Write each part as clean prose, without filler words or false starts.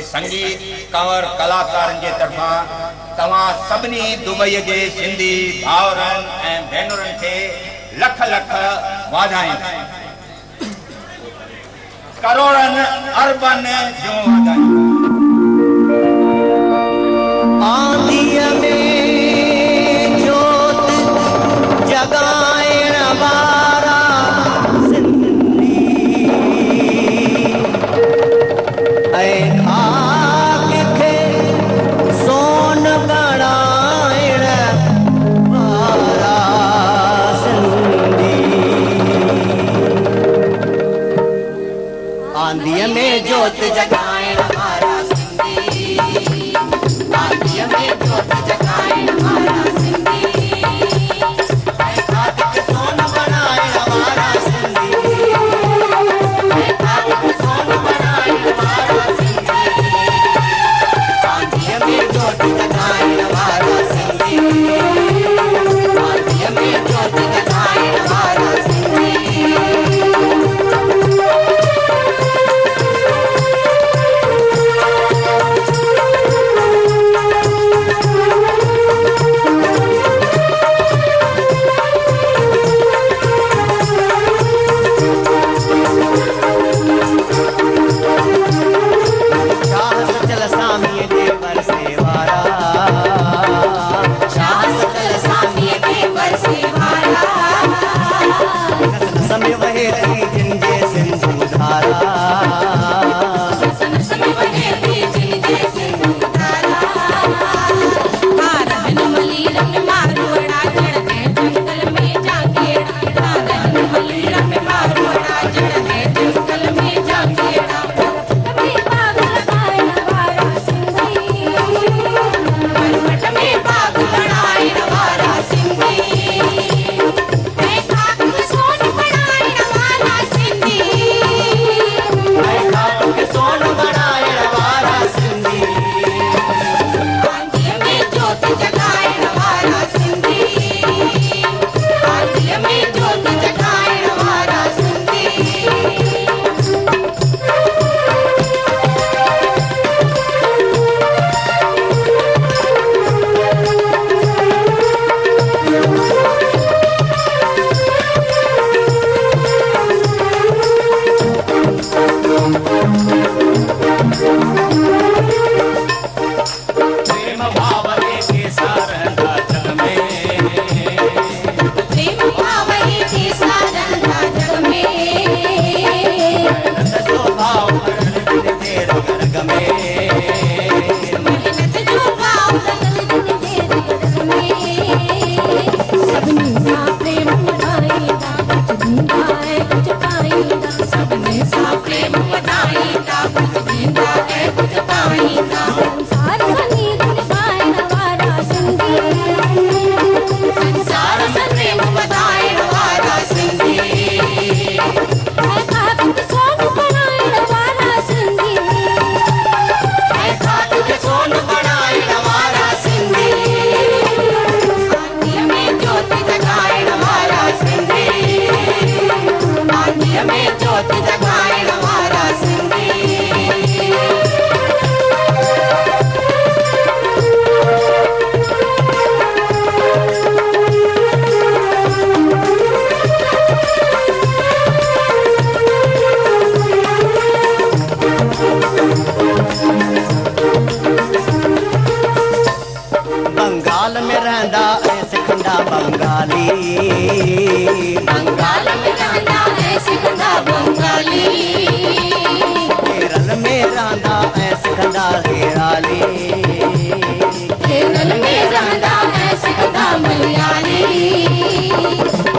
संगीतकार कलाकारनि जे तरफां तव्हां सभिनी दुबई जे सिंधी भाउरनि ऐं भेनरुनि खे लख लख वाधायूं, करोड़नि अरबनि जूं वाधायूं। आंधीअ में जोत जगाइण वारा सिंधी ऐं खाक खे सोन बणाइण वारा सिंधी। आंधीअ में जोत जगाइण वारा सिंधी, आंधीअ में जोत जगाइण वारा सिंधी ऐं खाक खे सोन बणाइण वारा सिंधी, ऐं खाक खे सोन बणाइण वारा सिंधी। आंधीअ में जोत जगाइण वारा सिंधी, आंधीअ में जोत जगाइण वारा सिंधी।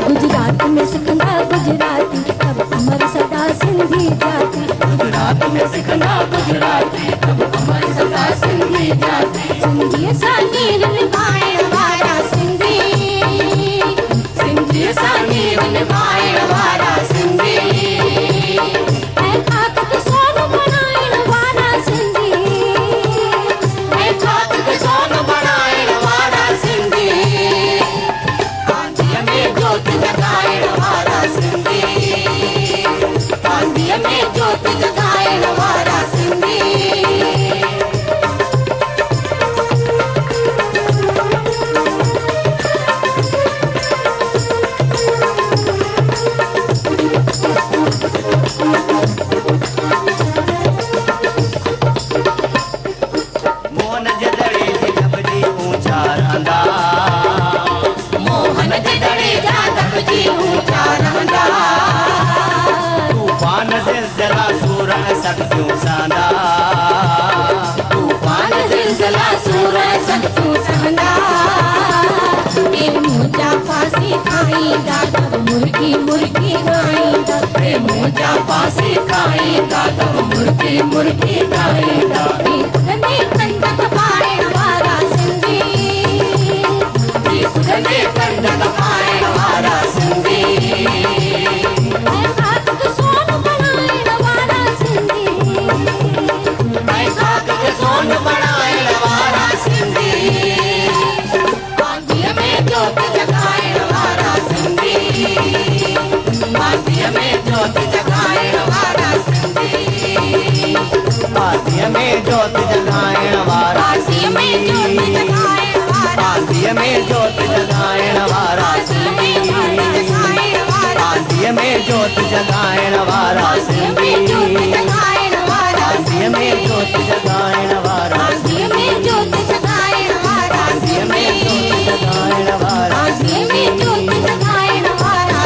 गुजरात में सिखंदा गुजराती, अब अमर सदा सिंधी जाति। गुजरात में सिखंदा गुजराती, अब अमर सदा सिंधी जाति। सिंधी सानीर निभाइण वारा सिंधी, सिंधी सानीर निभाइण वारा सिंधी। ऐं खाक खे सोन बणाइण वारा सिंधी, ऐं खाक खे सोन बणाइण वारा सिंधी। आंधीअ में जोत जगाइण वारा सिंधी, आंधीअ में जोत जगाइण वारा सिंधी। वसांदा तूफान ज़िलज़ला सूरज सब तू सहंदा ए मुंहिंजा फांसी खाईंदा तब मुर्गी मुर्गी गाईंदा ए मुंहिंजा फांसी खाईंदा तब मुर्गी मुर्गी गाईंदा खुदने कंदक पाइण वारा सिंधी खुदने कंदक पाइण वारा सिंधी खाक के सोन बनाइण वारा सिंधी खाक के सोन बनाइण वारा सिंधी आंधीअ में जोत जगाइण वारा सिंधी आंधीअ में जोत जगाइण वारा सिंधी आंधीअ में जोत जगाइण वारा आंधीअ में जोत जगाइण वारा आंधीअ में जोत जगाइण वारा आंधीअ में जोत जगाइण वारा आंधीअ में जोत जगाइण वारा आंधीअ में जोत जगाइण वारा आंधीअ में जोत जगाइण वारा आंधीअ में जोत जगाइण वारा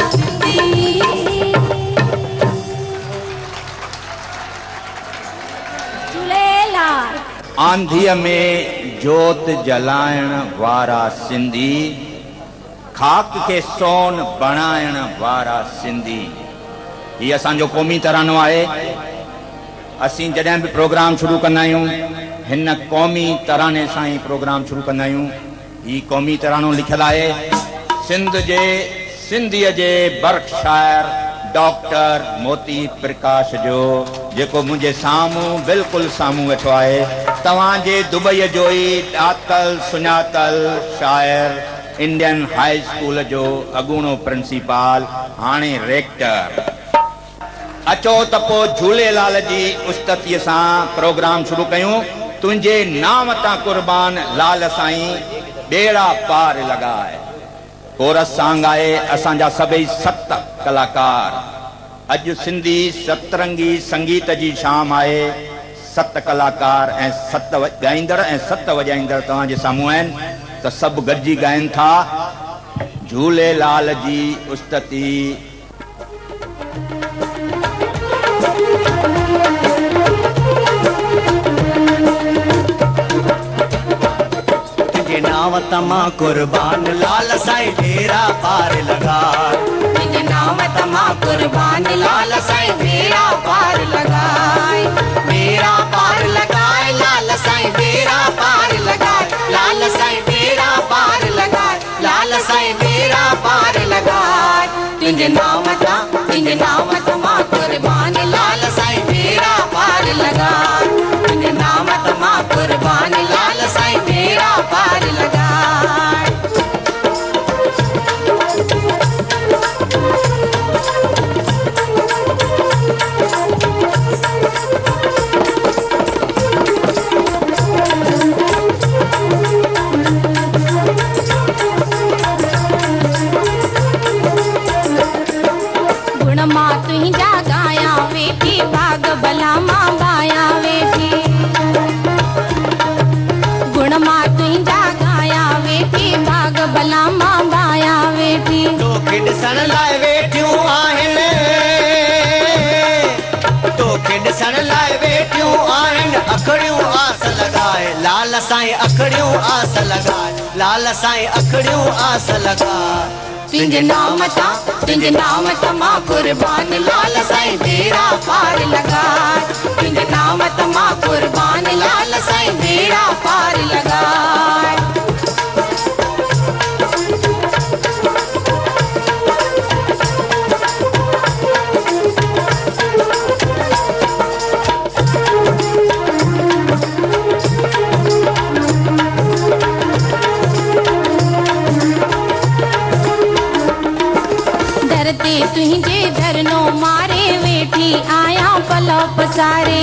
झूलेलाल आंधीअ में जोत जलाइण वारा सिंधी खाक के सोन बणाइण वारा सिंधी ये असांजो क़ौमी तरानो आहे असीं जॾहिं बि प्रोग्राम शुरू कंदा आहियूं हिन क़ौमी तराने सां ई प्रोग्राम शुरू कंदा आहियूं ही क़ौमी तरानो लिखियलु आहे सिंधीअ जे बर्क शाइर डॉक्टर मोती प्रकाश जो जेको मुंहिंजे साम्हूं बिल्कुलु साम्हूं वेठो आहे तव्हांजे दुबईअ जो ई ॼातल सुञातल शाइर इंडियन हाई स्कूल जो अगूणो प्रिंसिपल हाणे रेक्टर अचो त पोइ झूलेलाल जी उस्ततीअ सां प्रोग्राम शुरू कयूं तुंहिंजे नाम तां कुर्बान लाल साईं बेड़ा पार लॻाए कोरस सांग आहे असांजा सभई 7 कलाकार अॼु सिंधी सतरंगी संगीत जी शाम आहे 7 कलाकार ऐं 7 ॻाईंदड़ ऐं 7 वॼाईंदड़ तव्हांजे साम्हूं आहिनि त सभु गॾिजी ॻाइनि था झूलेलाल जी उस्तती तुझे नाम तमा कुर्बान लाल साईं बेड़ा पार लगा तुझे नाम तमा कुर्बान लाल साईं बेड़ा पार लगाए बेड़ा पार लगाए लाल साईं बेड़ा पार लगाए लाल साईं बेड़ा पार लगाए लाल साईं बेड़ा पार लगाए तुझे नाम तमा कुर्बान लाल साईं बेड़ा पार लगाए तुझे नाम तमा कुर्बान लाल साईं बेड़ा पार लगाए लाल साईं अखड़ियों आस लगाए लाल साईं अखड़ियों आस लगाए तुझे नाम तमा कुर्बान लाल साईं बेड़ा पार लगाए तुझे नाम तमा कुर्बान लाल साईं बेड़ा पार लगाए तुझे धरनो मारे वेठी आया पलो पसारे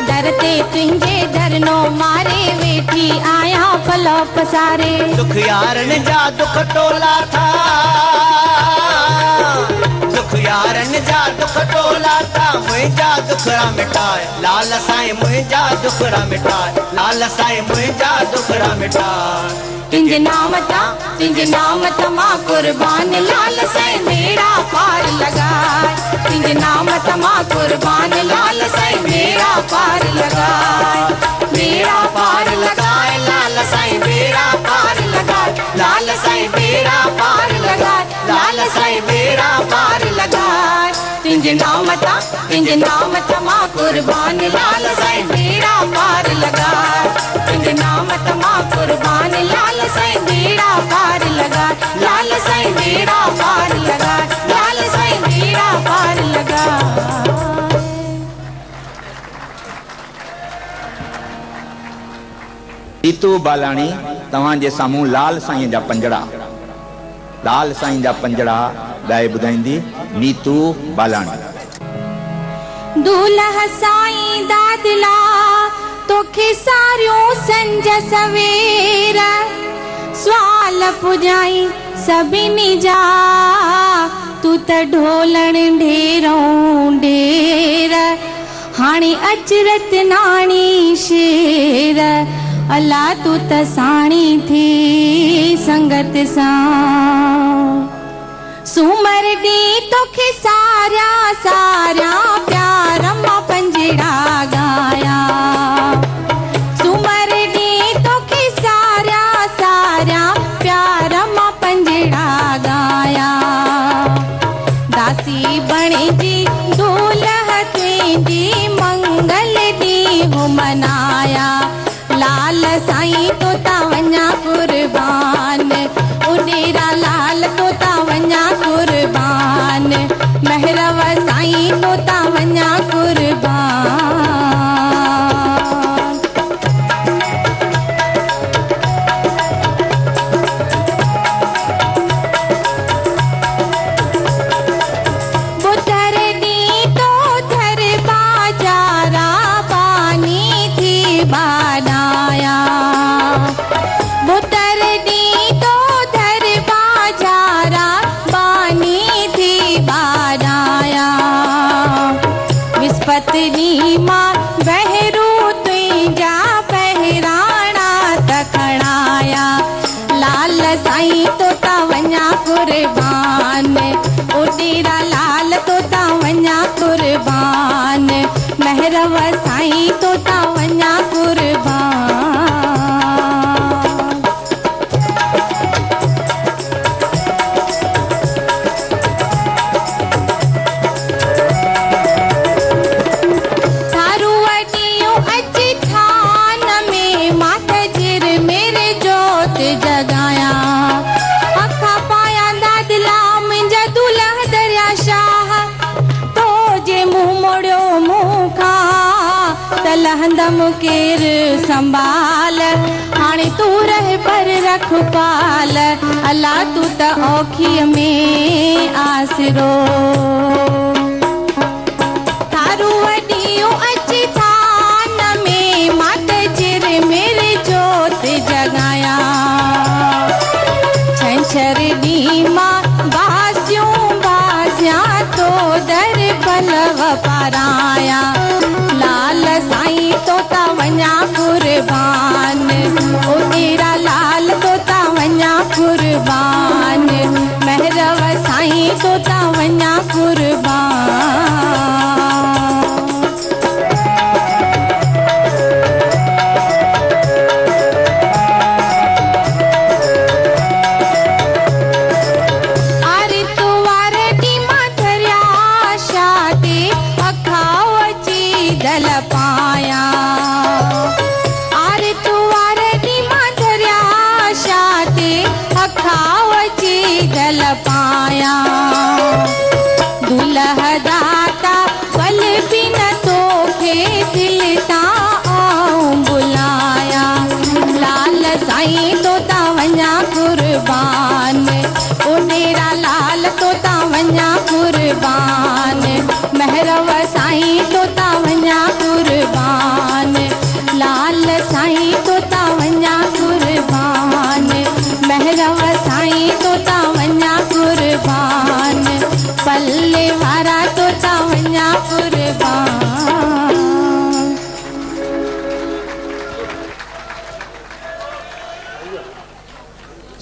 डरते तुझे धरनो मारे वेठी आया पलो पसारे दुख यारन जा दुख टोला था दुख यारन जा दुख टोला था मुझा दुखड़ा मिटाए लाल साईं मुझा दुखड़ा मिटाए लाल साईं मुझा दुखड़ा मिटाए तुझे नाम तमा कुर्बान लाल साईं बेड़ा पार लगाए तुझे नाम तमा कुर्बान लाल साईं मेरा पार लगाए, मेरा पार लगाए लाल साईं मेरा पार लगाए, लाल साईं मेरा पार लगाए, लाल साईं मेरा पार लगाए। तुझे नाम तमा कुर्बान लाल साईं मेरा पार लगाए, तुझे नाम तमा कुर्बान लाल साईं मेरा पार लगाए, लाल साईं मेरा पार लगाए, लाल साईं मेरा पार लगाए। नीतू बालाणी तव्हां जे साम्हूं लाल साईं जा पंजड़ा, लाल साईं जा पंजड़ा ॻाए ॿुधाईंदी नीतू बालाणी। दूल्हा साईं दादला तोखे सारियों संज सवेर सवाल पुजाई सभिनी जा, तू त ढोलण ढेरों ढेर हाणे अचरत नाणी शेर, अला तू त साणी थी संगत सां, सूमर डी तोखे सारा सारा प्यार मां पंजड़ा गाया, सूमर डी तोखे सारा सारा प्यार मां पंजड़ा गाया, दासी बणी जी दूल्हा तुंहिंजी मंगल ॾींहुं मनाया, लाल साईं तो ता वञा कुर्बान, उडेरा लाल तो ता वञा कुर्बान, महरव साईं तो ता वञा कुर्बान। बुधर ॾींहुं तो थर बाजारा पानी थी बानाया, बुधर ॾींहुं तो थर बाजारा पानी थी बानाया, विस्पति ॾींहुं मां बहरू तुंहिंजा पहिराणा तखणाया, लाल साईं तो ता वञा कुर्बान, उडेरा लाल तो ता वञा कुर्बान, महरव साईं तो ता वञा कुर्बान। थारू वॾियूं अची थान में मात जिर मेरे जोत जगाया, अखा पाया दादला मुंहिंजा दूल्हा दरिया शाह, तो जे मुंहुं मोड़ियो मुंहुं खां त लहंदम केर संभाल, हाणे तू रह पर रख पाल, अला तू त औखीअ में आसरो, थारू वॾियूं अची थान में मात जिर मेरे जोत जगाया, छंछर ॾींहुं मां बासियूं बासियां तो दर पलव पाराया, लाल साईं तो ता वञा कुर्बान, उडेरा लाल तो ता वञा कुर्बान, महरव साईं तो ता वञा कुर्बान। दल पाया, आरे तू वारे दी माधरिया शाते अखावची दल पाया, दुल्हा दाता पल बिन तोखे दिल ता आऊं बुलाया, लाल साईं तो ता वञा कुर्बान, उडेरा लाल तो ता वञा कुर्बान, महरव साईं तो ता वञा कुर्बान, लाल साईं तो ता वञा कुर्बान, महरव साईं तो ता वञा कुर्बान, पल्ले वारा तो ता वञा कुर्बान।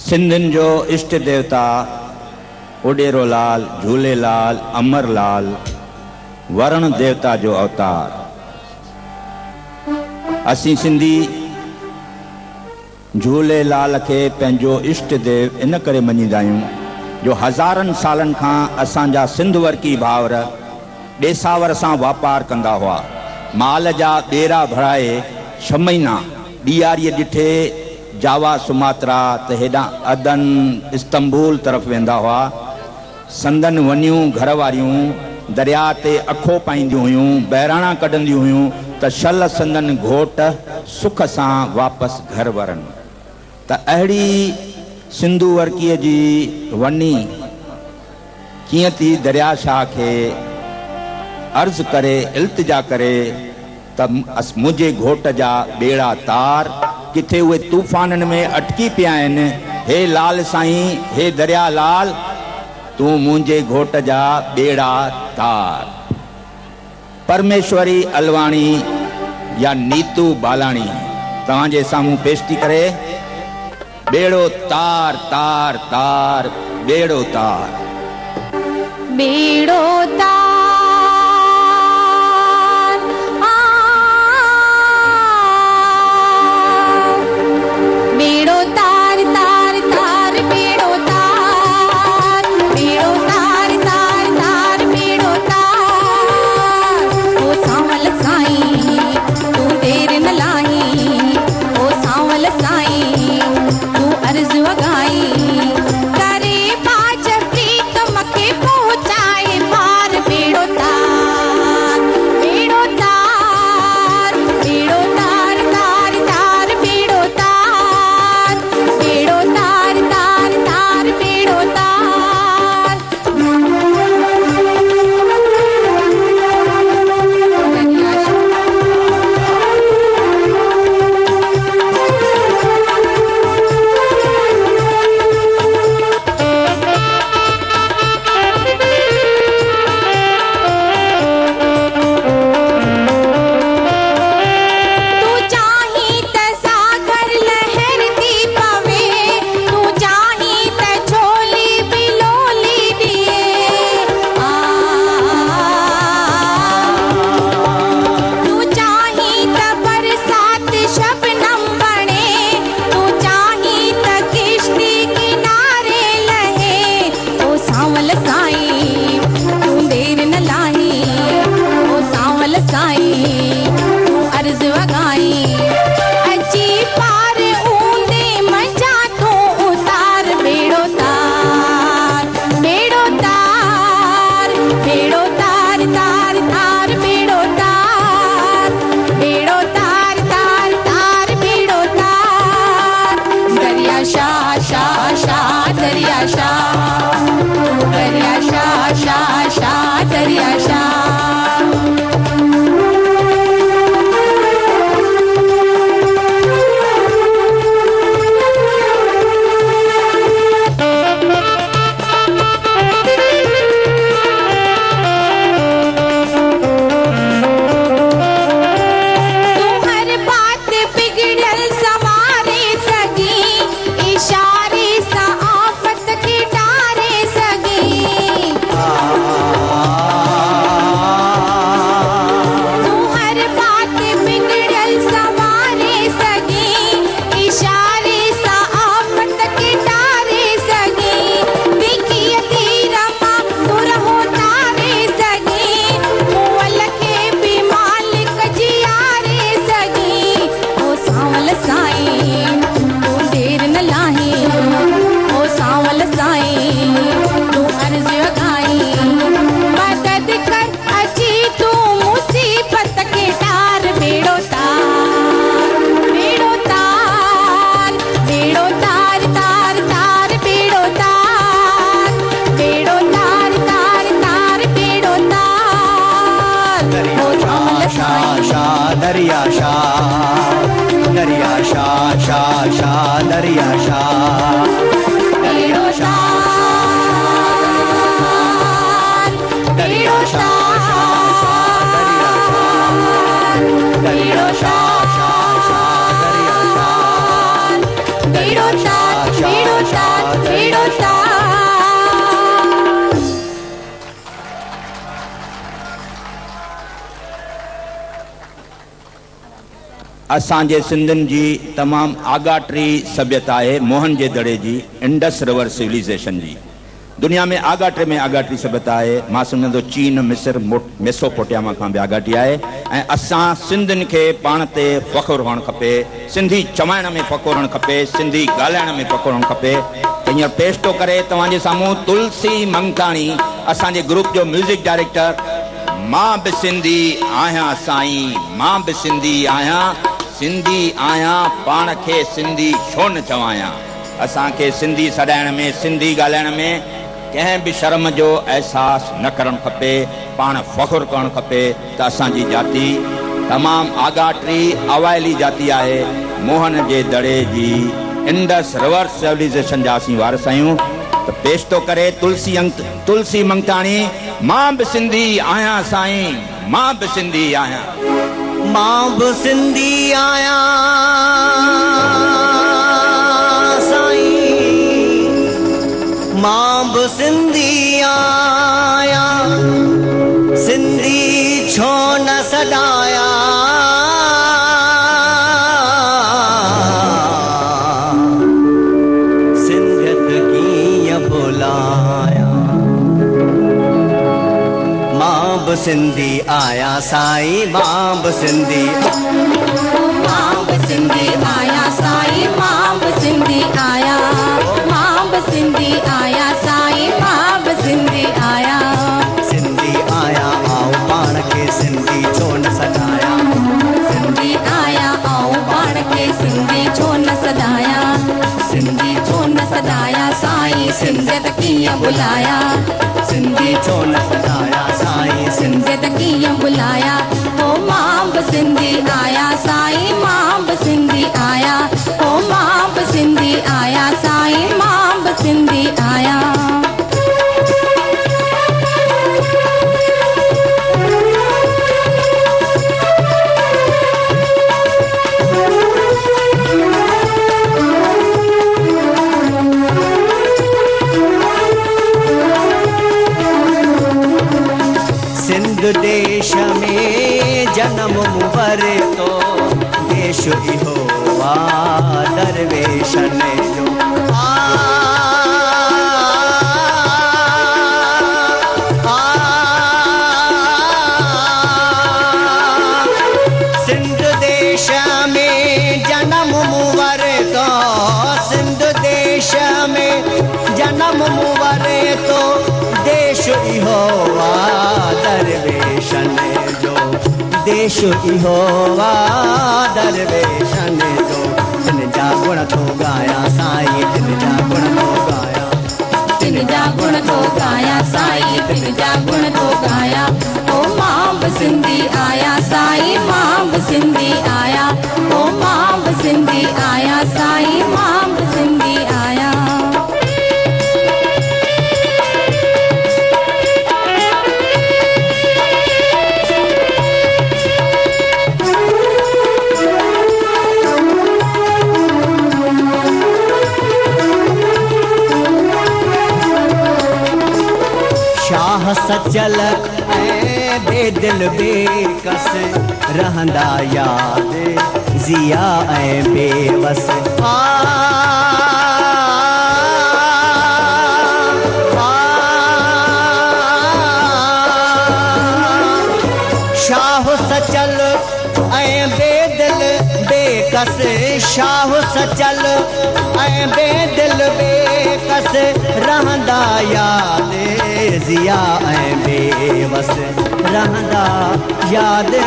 सिंधियुनि जो इष्ट देवता उडेरो लाल, झूलेलाल, अमरलाल वरुण देवता जो अवतार। असी सिंधी झूलेलाल के पंहिंजो इष्ट देव इन करे मञींदा आहियूं जो हज़ारनि सालनि खां असांजा सिंध वर्की भाउर ॾेसावर सां वापार कंदा हुआ। माल जा ॿेड़ा भराए 6 महीना ॾियारीअ ॾिठे जावा सुमात्रा त हेॾां अदन इस्तंबुल तरफ़ वेंदा हुआ। संदन वनियूं घर वारियूं दरिया ते अखो पाईंदियूं हुयूं, बहिराणा कढंदियूं हुयूं त शल संदन घोट सुख सां वापसि घर वरनि। त अहिड़ी सिंधु वर्कीअ जी वनी कीअं थी दरिया शाह खे अर्ज़ करे इल्तिजा करे त मुंहिंजे घोट जा ॿेड़ा तार, किथे उहे तूफ़ाननि में अटकी पिया आहिनि। हे लाल साईं, हे दरिया लाल, तूं मुंहिंजे घोट जा ॿेड़ा तार। परमेश्वरी अलवाणी या नीतू बालाणी तव्हांजे साम्हूं पेश थी करे। बेड़ो तार तार तार, बेड़ो तार, बेड़ो तार, बेड़ो तार तार तार, बेड़ो तार, बेड़ो तार तार तार, बेड़ो तार। ओ सांवल साईं तू देर न लाही, ओ सांवल साईं तू अर्ज़ वगाई, करे बाज प्रीत मखे पहुंचाए पार। बेड़ो तार, बेड़ो तार, बेड़ो तार तार तार, बेड़ो तार, बेड़ो तार तार तार, बेड़ो तार। तू चाही त सागर लहर थी पवे, तू चाही त झोली बिलोली दिए। तू चाही त बरसात शबनम बने, तू चाही त किश्ती किनारे लहे। ओ सांवल साईं तू देर न लाही, ओ सांवल साईं तू अर्ज़ वगाई, अची पार ऊंदे मजा तो उतार। बेड़ो तार, बेड़ो तार, बेड़ो तार तार तार, बेड़ो तार, बेड़ो तार तार तार, बेड़ो तार। दरिया शाह शाह शाह, दरिया शाह, दरिया शाह शाह शाह, दरिया शाह। तू हर बात बिगड़ल संवारे सगी, इशारे सा आफत के डारे सगी। तू हर बात बिगड़ल संवारे सगी, इशारे सा आफत के डारे सगी। देखिए तीरमा तू रहो तारे सगी, मुअल के भी मालिक जियारे सगी। ओ सांवल साईं तू देर न लाही, ओ सांवल साईं तू अर्ज़ वगाई, मदद कर अची तू मुसीबत के टार। बेड़ो तार, बेड़ो तार, बेड़ो तार तार तार, बेड़ो तार, बेड़ो तार तार तार, बेड़ो तार। ओ सांवल साईं शाह दरिया शाह, दरिया शाह शाह शाह, दरिया शाह, बेड़ो तार, बेड़ो तार, बेड़ो तार, बेड़ो तार, बेड़ो तार, बेड़ो तार। असांजे सिंधियुनि जी तमामु आगाट्री सभ्यता आहे मोहन जे दड़े जी, इंडस रिवर सिविलाइजेशन जी। दुनिया में आगाट्री सभ्यता आहे। मां सम्झंदो चीन, मिस्र, मेसोपोटामिया खां बि आगाट्री आहे। ऐं असां सिंधियुनि खे पाण ते फ़ख़ुरु हुअणु खपे, सिंधी चवाइण में फ़ख़ुरु हुअणु खपे, सिंधी ॻाल्हाइण में फ़ख़ुरु हुअणु खपे। हींअर पेश थो करे तव्हांजे साम्हूं तुलसी मंगताणी, असांजे ग्रुप जो म्यूज़िक डायरेक्टर। मां बि सिंधी आहियां साईं, मां बि सिंधी आहियां, सिंधी आहियां, पाण खे सिंधी छो न चवायां। असांखे सिंधी सॾाइण में, सिंधी ॻाल्हाइण में कंहिं बि शर्म जो अहसासु न करणु खपे, पाण फ़ख़ुरु करणु खपे त असांजी जाति तमामु आगाट्री अवाइली जाति आहे। मोहन जे दड़े जी इंडस रिवर सिविलाइजेशन जा असीं वारस आहियूं। त पेश थो करे तुलसी मंगताणी, मां बि सिंधी आहियां साईं, मां बि सिंधी आहियां, मां बि सिंधी आहियां साईं, मां बि सिंधी आहियां, सिंधी छो न सॾायां। सिंधियत कीअं भुलायां, मां बि सिंधी आहियां साईं, मां बि सिंधी, मां बि सिंधी आहियां साईं, मां बि सिंधी आहियां, मां बि सिंधी आहियां साईं, मां बि सिंधी आहियां। सिंधी आहियां आऊं पाण खे सिंधी छो न सॾायां। सिंधी आहियां आऊं पाण खे सिंधी छो न सॾायां, सिंधी छो न सॾायां साईं, सिंधियत कीअं भुलायां। सिंधी छो न सॾायां साईं, सिंधियत कीअं भुलायां। ओ मां बि सिंधी आहियां साईं, मां बि सिंधी आहियां, ओ मां बि सिंधी आहियां साईं, मां बि सिंधी आहियां। सिंध देश में जन्म मुवरे तो, देश इहो आ दरवेशन जो। सिंध देश में जन्म मुवरे तो, सिंध देश में जन्म मुवरे तो, देश इहो आ दरवेशन जो, देश इहो आ दरवेशन जो। तिन जा गुण थो ॻायां साईं, तिन जा गुण थो ॻायां, तिन जा गुण थो ॻायां साईं, तिन जा गुण थो ॻायां। ओ मां बि सिंधी आहियां साईं, मां बि सिंधी आहियां, ओ मां बि सिंधी आहियां साईं, मां बि सिंधी आहियां। शाह सचल ऐं बेदिल बेकस रहंदा यादि, ज़िया ऐं बेवस। शाह सचल ऐं बेदिल बेकस, शाह सचल ऐं बेदिल बेकस रहंदा यादि, ज़िया ऐं बेवस रहंदा यादि,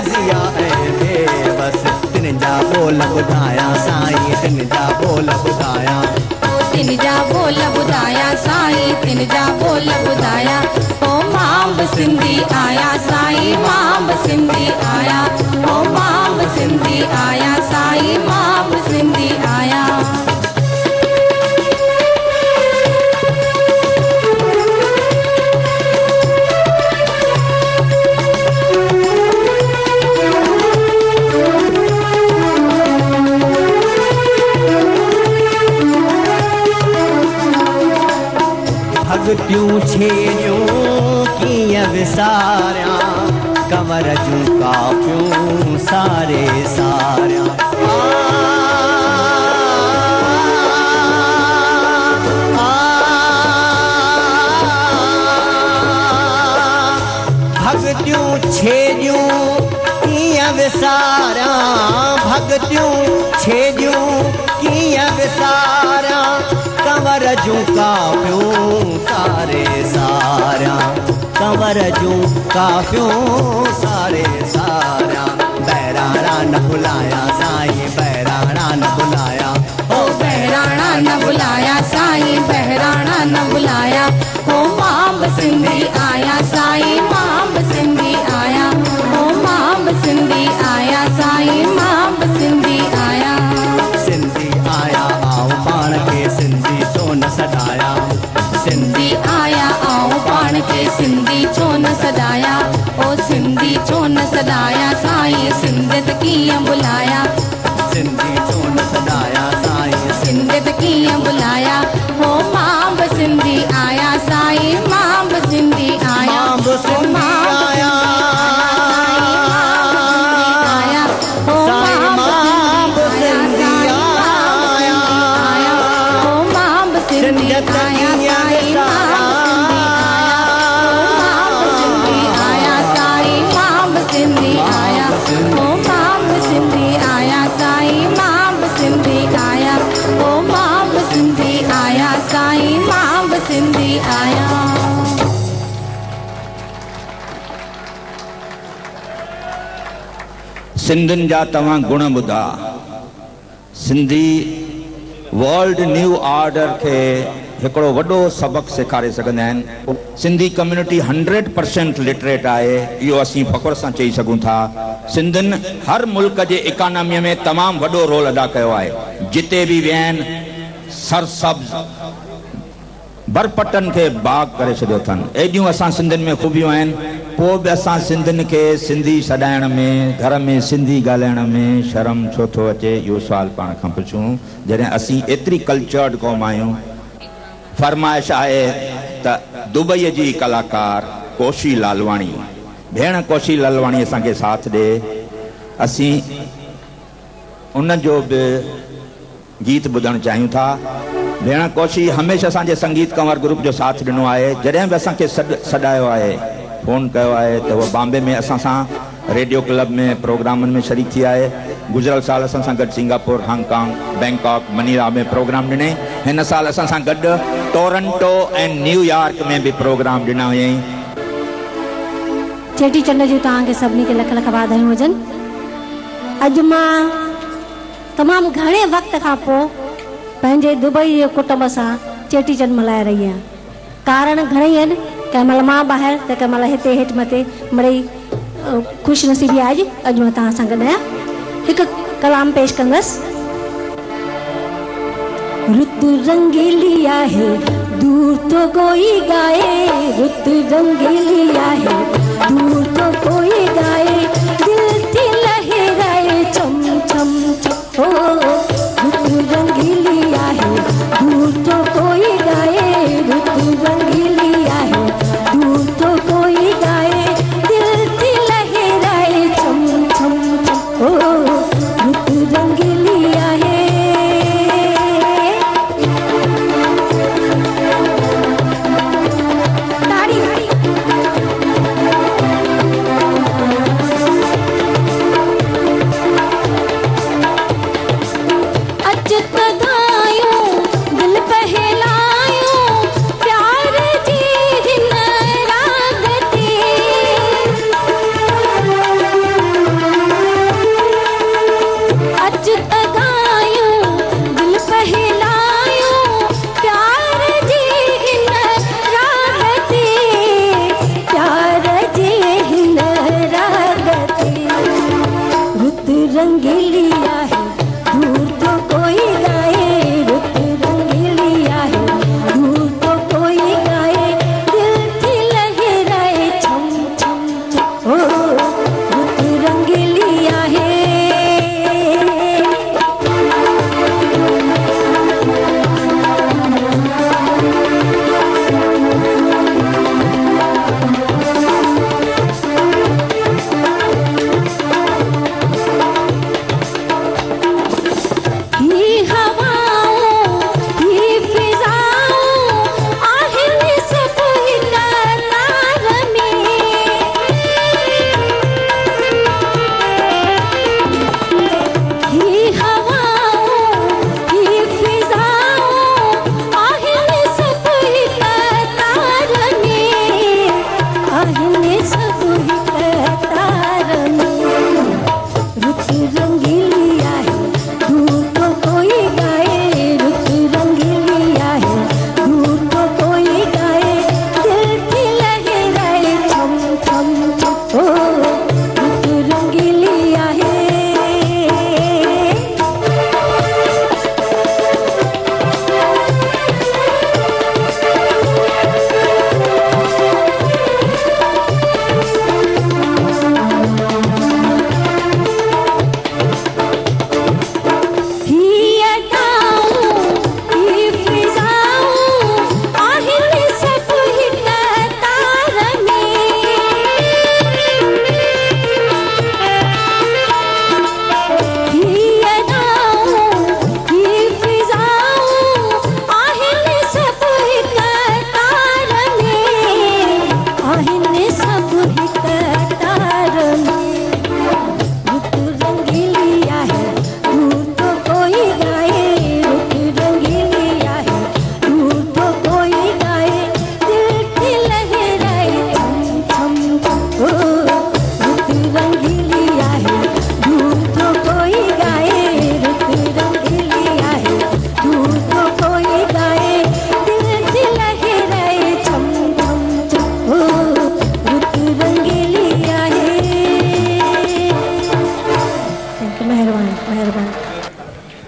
ज़िया ऐं बेवस। तिन जा बोल ॿुधायां साईं, तिन जा बोल ॿुधायां, तिन जा बोल ॿुधायां साईं, तिन जा बोल ॿुधायां। ओ मां बि सिंधी आहियां साईं, मां बि सिंधी आहियां, ओ मां बि सिंधी आहियां साईं, मां बि सिंधी आहियां। भॻतियूं छेड़ियूं कीअं विसारियां, कंवर जूं काफियूं सारे सारा भगतियूं छेॼूं कीअं विसारा भगतियूं छेॼूं कीअं विसारा कंवर जूं काफियूं सारे सारा कंवर जूं काफियूं सारे सारा बहिराणा न बुलाया साईं बहिराणा न बुलाया ओ बहिराणा न बुलाया साईं बहिराणा न बुलाया ओ मां बि सिंधी आया साईं मां बि सिंधी आया ओ मां बि सिंधी आया साईं मां बि सिंधी आया आओ पाण के सिंधी छो न सॾाया सिंधी आया आओ पाण के सिंधी छो न सॾाया ओ सिंधी छो न सॾाया साईं सिंधियत कीअं बुलाया सिंधी छो न सॾाया साईं सिंधियत कीअं बुलाया हो मां बि सिंधी आया साईं मां बि सिंधी आया मां बि सिंधी आया साईं मां बि सिंधी आया सिंधियत कीअं विसारा आया साईं मां बि सिंधी आया ओ मां बि सिंधी आया साईं मां बि सिंधी आया ओ मां बि सिंधी आया साईं मां बि सिंधी आया सिंधियुनि जा तव्हां गुण ॿुधा सिंधी वर्ल्ड न्यू ऑर्डर के हिकिड़ो वॾो सबक़ सेखारे सघंदा आहिनि सिंधी कम्युनिटी 100% लिटरेट आहे इहो असीं फ़ख़्र सां चई सघूं था सिंधियुनि हर मुल्क जे इकोनॉमीअ में तमामु वॾो रोल अदा कयो आहे जिते बि विया आहिनि सरसब्ज़ बरपटनि खे बाग करे छॾियो अथनि एॾियूं असां सिंधियुनि में ख़ूबियूं आहिनि पोइ बि असां सिंधियुनि खे सिंधी सॾाइण में घर में सिंधी ॻाल्हाइण में शर्म छो थो अचे इहो सुवालु पाण खां पुछूं जॾहिं असीं एतिरी कल्चर्ड क़ौम आहियूं फरमाइश आहे त दुबईअ जी कलाकार कोशी लालवाणी भेण कोशी लालवाणी असांखे साथ ॾे असीं उन जो बि गीत ॿुधणु चाहियूं था भेण कोशी हमेशह असांजे संगीत कंवर ग्रुप जो साथ ॾिनो आहे जॾहिं बि असांखे सॾायो आहे फोन कयो आहे त उहा बॉम्बे में असां सां रेडियो क्लब में प्रोग्रामनि में शरीक थी आहे गुज़िरियल साल असां सां गॾु सिंगापुर हांगकांग बैंकॉक मनीला में प्रोग्राम ॾिनई हिन साल असां सां गॾु टोरंटो ऐं न्यूयॉर्क में बि प्रोग्राम ॾिना हुयईं चेटीचंड जूं तव्हांखे सभिनी खे लख लख वाधायूं हुजनि अॼु मां तमामु घणे वक़्त खां पोइ पंहिंजे दुबई जे कुटुंब सां चेटीचंड मल्हाए रही आहियां कारण घणेई आहिनि कंहिं महिल मां ॿाहिरि त कंहिं महिल हिते हेठि मथे मिड़ई ख़ुशनसीबी आहे अॼु मां तव्हां सां गॾु आहियां हिकु कलाम पेश कंदसि रुत रंगीली आहे दूर तो कोई गाए रुत रंगीली आहे दूर तो कोई गाए दिल थी लहराए छम छम छम